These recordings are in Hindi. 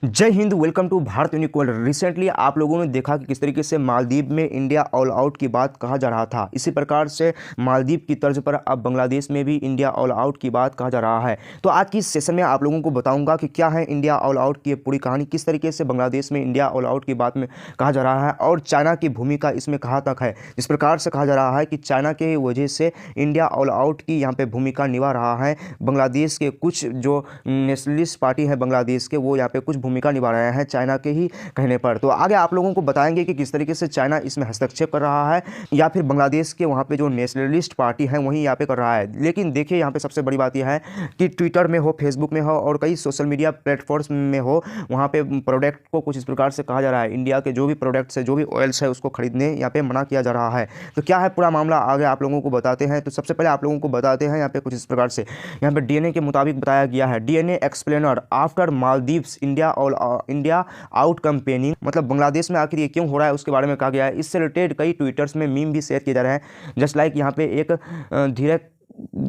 जय Hind. Welcome to Bharat unique world. Recently आप लोगों ने देखा कि किस तरीके से मालदीव में इंडिया ऑल आउट की बात कहा जा रहा था। इसी प्रकार से मालदीव की तर्ज पर अब बांग्लादेश में भी इंडिया ऑल आउट की बात कहा जा रहा है। तो आज की इस सेशन में आप लोगों को बताऊंगा कि क्या है इंडिया ऑल आउट की पूरी कहानी, किस तरीके से बांग्लादेश में इंडिया ऑल आउट की बात में कहा जा रहा है और चाइना की भूमिका इसमें कहाँ तक है। इस प्रकार से कहा जा रहा है कि चाइना के वजह से इंडिया ऑल आउट की यहाँ पे भूमिका निभा रहा है। बांग्लादेश के कुछ जो नेशनलिस्ट पार्टी है बांग्लादेश के, वो यहाँ पे कुछ भूमिका निभा रहे हैं चाइना के ही कहने पर। तो आगे आप लोगों को बताएंगे कि किस तरीके से चाइना इसमें हस्तक्षेप कर रहा है या फिर बांग्लादेश के वहाँ पे जो नेशनलिस्ट पार्टी है वही यहाँ पे कर रहा है। लेकिन देखिए यहाँ पे सबसे बड़ी बात यह है कि ट्विटर में हो, फेसबुक में हो और कई सोशल मीडिया प्लेटफॉर्म्स में हो, वहाँ पे प्रोडक्ट को कुछ इस प्रकार से कहा जा रहा है, इंडिया के जो भी प्रोडक्ट्स है, जो भी ऑयल्स है, उसको खरीदने यहाँ पे मना किया जा रहा है। तो क्या है पूरा मामला, आगे आप लोगों को बताते हैं। तो सबसे पहले आप लोगों को बताते हैं यहाँ पे कुछ इस प्रकार से, यहाँ पे डीएनए के मुताबिक बताया गया है। DNA explainer after Maldives India out campaigning, मतलब बांग्लादेश में आखिर ये क्यों हो रहा है उसके बारे में कहा गया है। इससे रिलेटेड कई ट्विटर्स में मीम भी शेयर किए जा रहे हैं। जस्ट लाइक यहाँ पे एक धीरज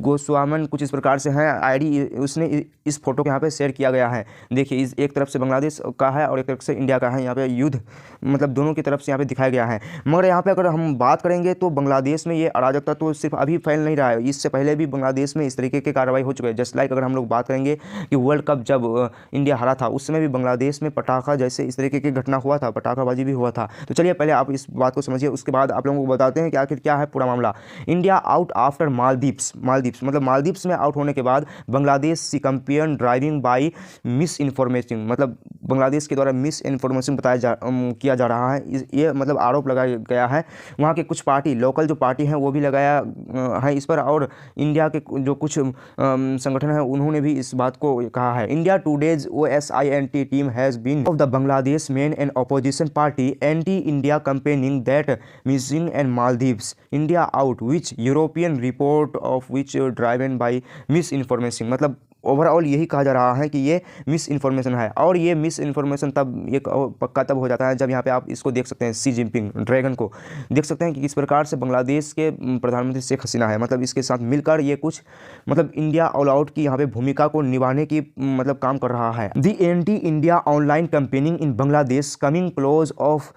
गोस्वामन कुछ इस प्रकार से है आईडी, उसने इस फोटो को यहाँ पे शेयर किया गया है। देखिए इस एक तरफ से बांग्लादेश का है और एक तरफ से इंडिया का है। यहाँ पे युद्ध मतलब दोनों की तरफ से यहाँ पे दिखाया गया है। मगर यहाँ पे अगर हम बात करेंगे तो बांग्लादेश में ये अराजकता तो सिर्फ अभी फैल नहीं रहा है, इससे पहले भी बांग्लादेश में इस तरीके की कार्रवाई हो चुकी है। जस्ट लाइक अगर हम लोग बात करेंगे कि वर्ल्ड कप जब इंडिया हारा था उस समय भी बांग्लादेश में पटाखा जैसे इस तरीके की घटना हुआ था, पटाखाबाजी भी हुआ था। तो चलिए पहले आप इस बात को समझिए, उसके बाद आप लोगों को बताते हैं कि आखिर क्या है पूरा मामला। इंडिया आउट आफ्टर मालदीव्स मतलब मालदीव्स में आउट होने के बाद Bangladesh see compare driving by misinformation, मतलब बांग्लादेश के द्वारा मिस इन्फॉर्मेशन किया जा रहा है। ये मतलब आरोप लगाया गया है। वहाँ के कुछ पार्टी, लोकल जो पार्टी हैं वो भी लगाया है इस पर, और इंडिया के जो कुछ संगठन हैं उन्होंने भी इस बात को कहा है। India today's OSINT team has been of the Bangladesh main and opposition party anti India campaigning that missing and Maldives India out which European report of which driven by misinformation, मतलब ओवरऑल यही कहा जा रहा है कि ये मिस इन्फॉर्मेशन है। और ये मिस इन्फॉर्मेशन तब ये पक्का तब हो जाता है जब यहाँ पे आप इसको देख सकते हैं, शी जिनपिंग ड्रैगन को देख सकते हैं कि किस प्रकार से बांग्लादेश के प्रधानमंत्री शेख हसीना है, मतलब इसके साथ मिलकर ये कुछ मतलब इंडिया ऑल आउट की यहाँ पे भूमिका को निभाने की मतलब काम कर रहा है। The anti India online campaigning in Bangladesh coming close of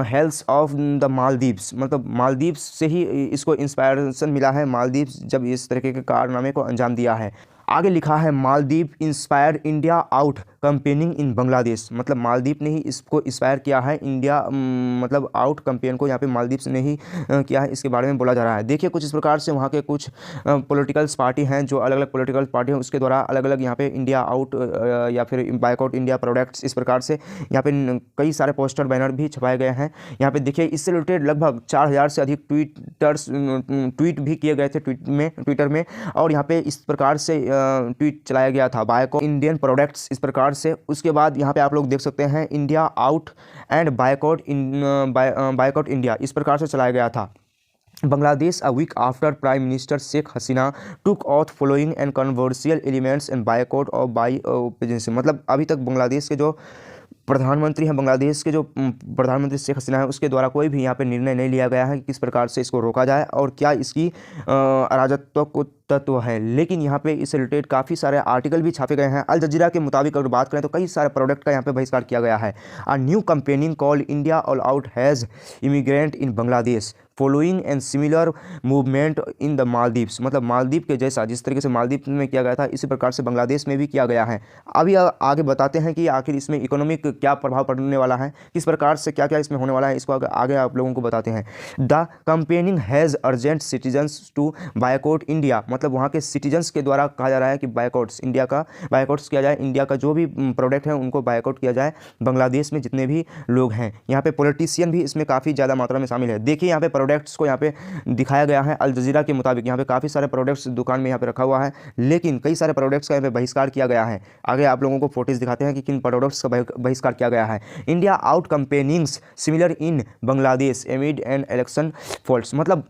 health of the Maldives, मतलब मालदीव्स से ही इसको इंस्पायरेशन मिला है। मालदीव्स जब इस तरीके के कारनामे को अंजाम दिया है। आगे लिखा है Maldive inspire India out campaigning in Bangladesh, मतलब मालदीव ने ही इसको इंस्पायर किया है। इंडिया मतलब आउट कैंपेन को यहाँ पे मालदीव ने ही किया है, इसके बारे में बोला जा रहा है। देखिए कुछ इस प्रकार से वहाँ के कुछ पॉलिटिकल्स पार्टी हैं, जो अलग अलग पॉलिटिकल पार्टी हैं उसके द्वारा अलग अलग यहाँ पे इंडिया आउट या फिर बायकॉट इंडिया प्रोडक्ट्स, इस प्रकार से यहाँ पे कई सारे पोस्टर बैनर भी छपाए गए हैं। यहाँ पे देखिए इससे रिलेटेड लगभग 4000 से अधिक ट्वीट भी किए गए थे ट्विटर में, और यहाँ पे इस प्रकार से ट्वीट चलाया गया था बायकॉट इंडियन प्रोडक्ट्स, इस प्रकार से। उसके बाद यहाँ पे आप लोग देख सकते हैं India out and boycott India, इस प्रकार से चलाया गया था। Bangladesh a week after prime minister Sheikh Hasina took oath following and controversial elements and boycott of by agency, मतलब अभी तक बांग्लादेश के जो प्रधानमंत्री हैं, बांग्लादेश के जो प्रधानमंत्री शेख हसीना है उसके द्वारा कोई भी यहाँ पे निर्णय नहीं लिया गया है कि किस प्रकार से इसको रोका जाए और क्या इसकी अराजकता को तत्व है। लेकिन यहाँ पे इससे रिलेटेड काफ़ी सारे आर्टिकल भी छापे गए हैं। अल जजीरा के मुताबिक अगर बात करें तो कई सारे प्रोडक्ट का यहाँ पे बहिष्कार किया गया है। A new campaigning called India all out has immigrant in Bangladesh following and similar movement in the Maldives, मतलब मालदीव के जैसा जिस तरीके से मालदीव में किया गया था इसी प्रकार से बांग्लादेश में भी किया गया है। अभी आगे बताते हैं कि आखिर इसमें इकोनॉमिक क्या प्रभाव पड़ने वाला है, किस प्रकार से क्या क्या इसमें होने वाला है, इसको आगे आप लोगों को बताते हैं। The campaigning has urgent citizens to boycott India, मतलब वहाँ के सिटीजन्स के द्वारा कहा जा रहा है कि बायकॉट्स इंडिया का बायकॉट्स किया जाए, इंडिया का जो भी प्रोडक्ट है उनको बायकॉट किया जाए। बांग्लादेश में जितने भी लोग हैं, यहाँ पे पॉलिटिशियन भी इसमें काफ़ी ज़्यादा मात्रा में शामिल है। देखिए यहाँ पे प्रोडक्ट्स को यहाँ पे दिखाया गया है। अल जजीरा के मुताबिक यहाँ पे काफ़ी सारे प्रोडक्ट्स दुकान में यहाँ पे रखा हुआ है, लेकिन कई सारे प्रोडक्ट्स का यहाँ पे बहिष्कार किया गया है। आगे आप लोगों को फोटोज दिखाते हैं कि किन प्रोडक्ट्स का बहिष्कार किया गया है। India out campaignings similar in Bangladesh amid and election faults, मतलब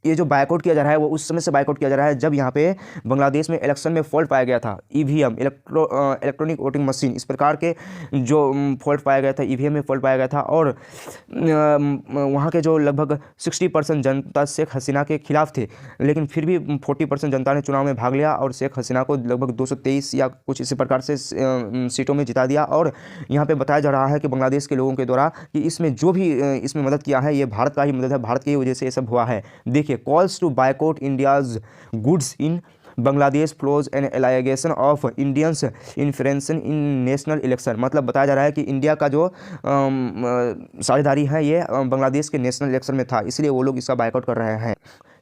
ये जो बायकॉट किया जा रहा है वो उस समय से बायकॉट किया जा रहा है जब यहाँ पे बांग्लादेश में इलेक्शन में फॉल्ट पाया गया था। ईवीएम इलेक्ट्रॉनिक वोटिंग मशीन, इस प्रकार के जो फॉल्ट पाया गया था, ईवीएम में फॉल्ट पाया गया था और वहाँ के जो लगभग 60% जनता शेख हसीना के खिलाफ थे, लेकिन फिर भी 40% जनता ने चुनाव में भाग लिया और शेख हसीना को लगभग 223 या कुछ इसी प्रकार से सीटों में जिता दिया। और यहाँ पे बताया जा रहा है कि बांग्लादेश के लोगों के द्वारा कि इसमें जो भी इसमें मदद किया है ये भारत का ही मदद है, भारत की वजह से ये सब हुआ है। देखिए, calls to boycott India's goods in Bangladesh flows an allegation of Indians influencing in national election, मतलब बताया जा रहा है कि इंडिया का जो साझेदारी है ये बांग्लादेश के नेशनल इलेक्शन में था, इसलिए वो लोग इसका बायकॉट कर रहे हैं।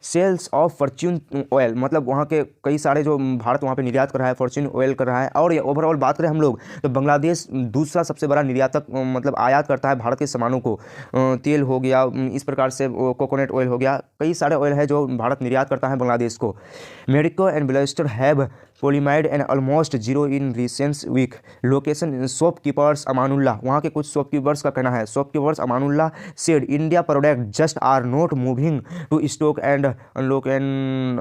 सेल्स ऑफ फॉर्च्यून ऑयल, मतलब वहाँ के कई सारे जो भारत वहाँ पे निर्यात कर रहा है, फॉर्च्यून ऑयल कर रहा है। और ये ओवरऑल बात करें हम लोग तो बांग्लादेश दूसरा सबसे बड़ा निर्यातक मतलब आयात करता है भारत के सामानों को। तेल हो गया, इस प्रकार से कोकोनट ऑयल हो गया, कई सारे ऑयल है जो भारत निर्यात करता है बांग्लादेश को। Medico and blaster have plummeted and almost zero in recent week. Location shopkeepers Amanullah, वहाँ के कुछ शॉपकीपर्स का कहना है, shopkeepers Amanullah said India product just are not moving to stock and unlock and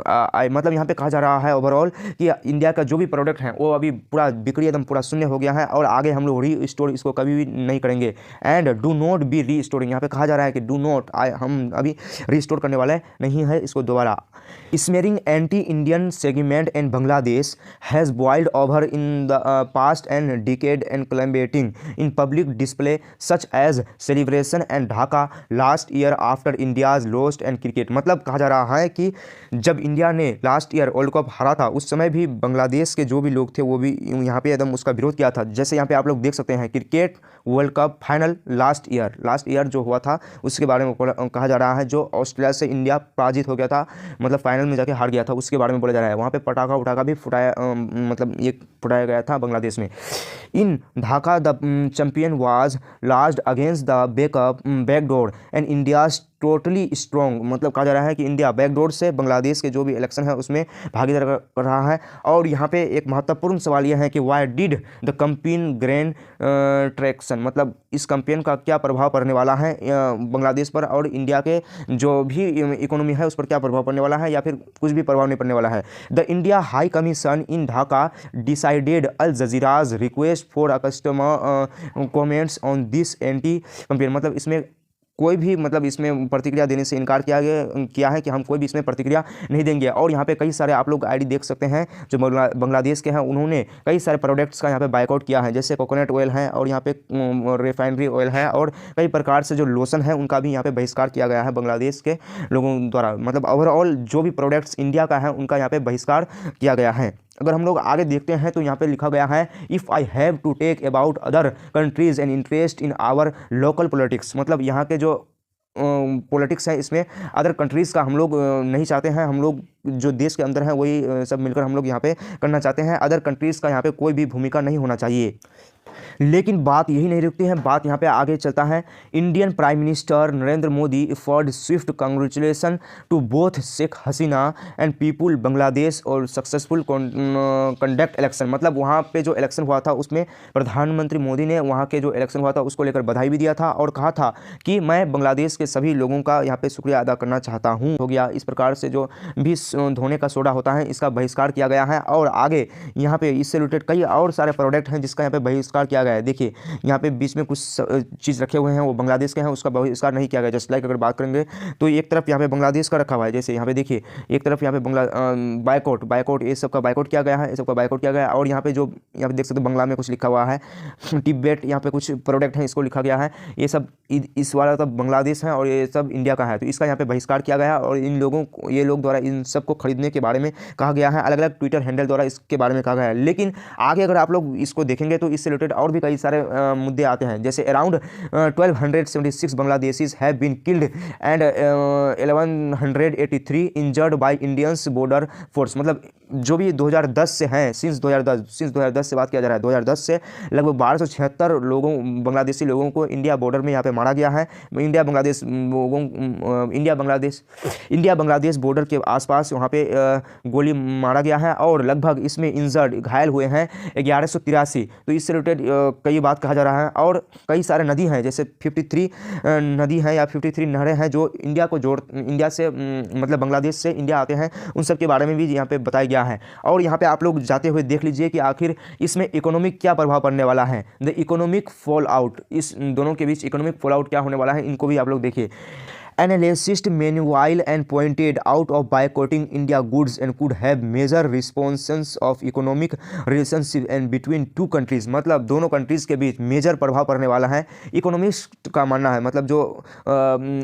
मतलब यहाँ पे कहा जा रहा है ओवरऑल कि इंडिया का जो भी प्रोडक्ट है वो अभी पूरा बिक्री एकदम पूरा शून्य हो गया है और आगे हम लोग री स्टोर इसको कभी भी नहीं करेंगे। एंड डू नॉट बी री स्टोरिंग, यहाँ पे कहा जा रहा है कि डू नॉट, हम अभी री स्टोर करने वाले नहीं है इसको दोबारा। Smearing anti Indian segment in Bangladesh has boiled over in the past and decade and culminating in public display such as celebration and Dhaka last year after India's lost and cricket, मतलब कहा जा रहा है कि जब इंडिया ने लास्ट ईयर वर्ल्ड कप हारा था उस समय भी बांग्लादेश के जो भी लोग थे वो भी यहाँ पे एकदम उसका विरोध किया था। जैसे यहाँ पे आप लोग देख सकते हैं cricket world cup final last year जो हुआ था उसके बारे में कहा जा रहा है, जो ऑस्ट्रेलिया से इंडिया पराजित हो गया था, मतलब फाइनल में जाके हार गया था, उसके बारे में बोला जा रहा है। वहाँ पे पटाखा उठाखा भी फुटाया मतलब ये फुटाया गया था बांग्लादेश में। In Dhaka the champion was last against the backdoor and India totally strong, मतलब कहा जा रहा है कि इंडिया बैकडोर से बांग्लादेश के जो भी इलेक्शन है उसमें भागीदार कर रहा है। और यहाँ पे एक महत्वपूर्ण सवाल यह है कि why did the campaign grand traction, मतलब इस कैंपेन का क्या प्रभाव पड़ने वाला है बांग्लादेश पर और इंडिया के जो भी इकोनॉमी है उस पर क्या प्रभाव पड़ने वाला है या फिर कुछ भी प्रभाव नहीं पड़ने वाला है। The India high commission in Dhaka decided Al Jazeera's request for a customer comments on this anti campaign, मतलब इसमें कोई भी मतलब इसमें प्रतिक्रिया देने से इनकार किया है कि हम कोई भी इसमें प्रतिक्रिया नहीं देंगे। और यहाँ पे कई सारे आप लोग आईडी देख सकते हैं जो बांग्लादेश के हैं, उन्होंने कई सारे प्रोडक्ट्स का यहाँ पे बायकॉट किया है, जैसे कोकोनट ऑयल है और यहाँ पे रिफाइनरी ऑयल है और कई प्रकार से जो लोशन है उनका भी यहाँ पे बहिष्कार किया गया है बांग्लादेश के लोगों द्वारा। मतलब ओवरऑल जो भी प्रोडक्ट्स इंडिया का है उनका यहाँ पे बहिष्कार किया गया है। अगर हम लोग आगे देखते हैं तो यहाँ पे लिखा गया है if I have to take about other countries and interest in our local politics, मतलब यहाँ के जो पॉलिटिक्स है इसमें अदर कंट्रीज़ का हम लोग नहीं चाहते हैं, हम लोग जो देश के अंदर हैं वही सब मिलकर हम लोग यहाँ पे करना चाहते हैं, अदर कंट्रीज़ का यहाँ पे कोई भी भूमिका नहीं होना चाहिए। लेकिन बात यही नहीं रुकती है, बात यहाँ पे आगे चलता है। Indian prime minister Narendra Modi Ford swift congratulations to both Sheikh Hasina and people Bangladesh और सक्सेसफुल कंडक्ट इलेक्शन, मतलब वहाँ पे जो इलेक्शन हुआ था उसमें प्रधानमंत्री मोदी ने वहाँ के जो इलेक्शन हुआ था उसको लेकर बधाई भी दिया था और कहा था कि मैं बांग्लादेश के सभी लोगों का यहाँ पे शुक्रिया अदा करना चाहता हूँ। हो गया इस प्रकार से जो भी धोने का सोडा होता है इसका बहिष्कार किया गया है और आगे यहाँ पे इससे रिलेटेड कई और सारे प्रोडक्ट हैं जिसका यहाँ पे बहिष्कार किया गया है। देखिए यहाँ पे बीच में कुछ चीज़ रखे हुए हैं वो बांग्लादेश के हैं, उसका बहिष्कार नहीं किया गया। जस्ट लाइक अगर बात करेंगे तो एक तरफ यहाँ पे बांग्लादेश का रखा हुआ है, जैसे यहाँ पे देखिए एक तरफ यहाँ पे बायकॉट ये सब का बायकॉट किया गया है, ये सब का बायकॉट किया गया है। और यहाँ पे जो यहाँ पे देख सकते हो बांग्ला में कुछ लिखा हुआ है तिब्बत, यहाँ पे कुछ प्रोडक्ट हैं इसको लिखा गया है, ये सब इस वाला तो बांग्लादेश है और ये सब इंडिया का है, तो इसका यहाँ पे बहिष्कार किया गया है। और इन लोगों को ये लोग द्वारा इन सब को खरीदने के बारे में कहा गया है, अलग अलग ट्विटर हैंडल द्वारा इसके बारे में कहा गया है। लेकिन आगे अगर आप लोग इसको देखेंगे तो इससे रिलेटेड और भी कई सारे मुद्दे आते हैं, जैसे around 1276 Bangladeshis have been killed and 1183 injured by Indians border force, मतलब जो भी 2010 से हैं, सिंस 2010 से बात किया जा रहा है, 2010 से लगभग 1276 लोगों बांग्लादेशी लोगों को इंडिया बॉर्डर में यहाँ पे मारा गया है। इंडिया बांग्लादेश बॉर्डर के आसपास वहाँ पे गोली मारा गया है और लगभग इसमें इंजर्ड घायल हुए हैं 1183। तो इससे रिलेटेड कई बात कहा जा रहा है। और कई सारे नदी हैं, जैसे 53 नदी हैं या 53 नहरें हैं जो इंडिया से मतलब बांग्लादेश से इंडिया आते हैं, उन सब के बारे में भी यहाँ पे बताया गया है। और यहाँ पे आप लोग जाते हुए देख लीजिए कि आखिर इसमें इकोनॉमिक क्या प्रभाव पड़ने वाला है, द इकोनॉमिक फॉल आउट, इस दोनों के बीच इकोनॉमिक फॉल आउट क्या होने वाला है, इनको भी आप लोग देखिए। Analysts meanwhile and pointed out of boycotting India goods and could have major responses of economic relationship and between two countries, मतलब दोनों कंट्रीज़ के बीच मेजर प्रभाव पड़ने वाला है। इकोनॉमिस्ट का मानना है, मतलब जो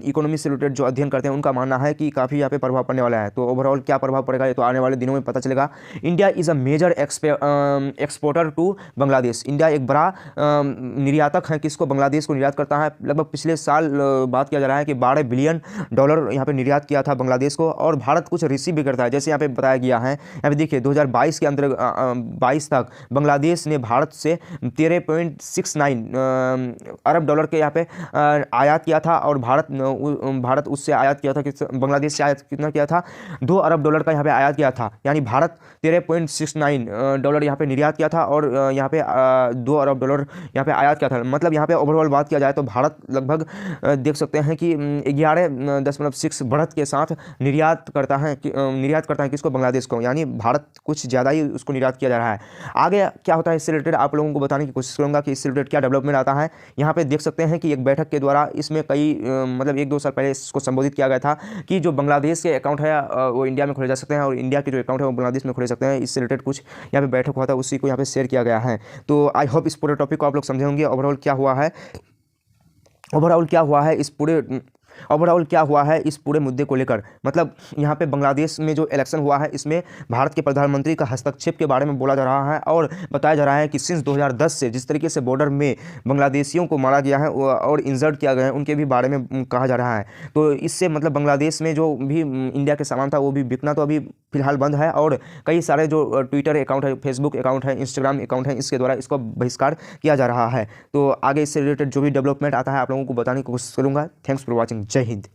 इकोनॉमी से रिलेटेड जो अध्ययन करते हैं उनका मानना है कि काफ़ी यहाँ पे प्रभाव पड़ने वाला है। तो ओवरऑल क्या प्रभाव पड़ेगा ये तो आने वाले दिनों में पता चलेगा। India is a major exporter to Bangladesh, India एक बड़ा निर्यातक है, किसको, बांग्लादेश को निर्यात करता है। लगभग पिछले साल बात किया जा रहा है कि $12 बिलियन यहाँ पे निर्यात किया था बांग्लादेश को, और भारत कुछ रिसीव भी करता है, जैसे यहाँ पे बताया गया है। यहाँ पे देखिए 2022 के अंदर 22 तक बांग्लादेश ने भारत से 13.69 अरब डॉलर के यहाँ पे आयात किया था, और भारत उससे आयात किया था, बांग्लादेश से आयात कितना किया था, 2 अरब डॉलर का यहाँ पे आयात किया था। यानी भारत 13.69 डॉलर यहाँ पे निर्यात किया था और यहाँ पे 2 अरब डॉलर यहाँ पे आयात किया था। मतलब यहाँ पे ओवरऑल बात किया जाए तो भारत लगभग देख सकते हैं कि 11.6 बढ़त के साथ निर्यात करता है किसको, बांग्लादेश को। यानी भारत कुछ ज़्यादा ही उसको निर्यात किया जा रहा है। आगे क्या होता है इससे रिलेटेड आप लोगों को बताने की कोशिश करूंगा कि इससे रिलेटेड क्या डेवलपमेंट आता है। यहाँ पे देख सकते हैं कि एक बैठक के द्वारा इसमें कई मतलब 1-2 साल पहले इसको संबोधित किया गया था कि जो बांग्लादेश के अकाउंट है वो इंडिया में खोले जा सकते हैं और इंडिया के जो अकाउंट है वो बांग्लादेश में खोले सकते हैं। इससे रिलेटेड कुछ यहाँ पे बैठक हुआ था, उसी को यहाँ पे शेयर किया गया है। तो आई होप इस पूरे टॉपिक को आप लोग समझे होंगे। ओवरऑल क्या हुआ है इस पूरे मुद्दे को लेकर, मतलब यहाँ पे बांग्लादेश में जो इलेक्शन हुआ है इसमें भारत के प्रधानमंत्री का हस्तक्षेप के बारे में बोला जा रहा है और बताया जा रहा है कि सिंस 2010 से जिस तरीके से बॉर्डर में बांग्लादेशियों को मारा गया है और इंजर्ड किया गया है उनके भी बारे में कहा जा रहा है। तो इससे मतलब बांग्लादेश में जो भी इंडिया के सामान था वो भी बिकना तो अभी फिलहाल बंद है, और कई सारे जो ट्विटर अकाउंट है, फेसबुक अकाउंट है, इंस्टाग्राम अकाउंट है, इसके द्वारा इसको बहिष्कार किया जा रहा है। तो आगे इससे रिलेटेड जो भी डेवलपमेंट आता है आप लोगों को बताने की कोशिश करूँगा। Thanks for watching. जय हिंद।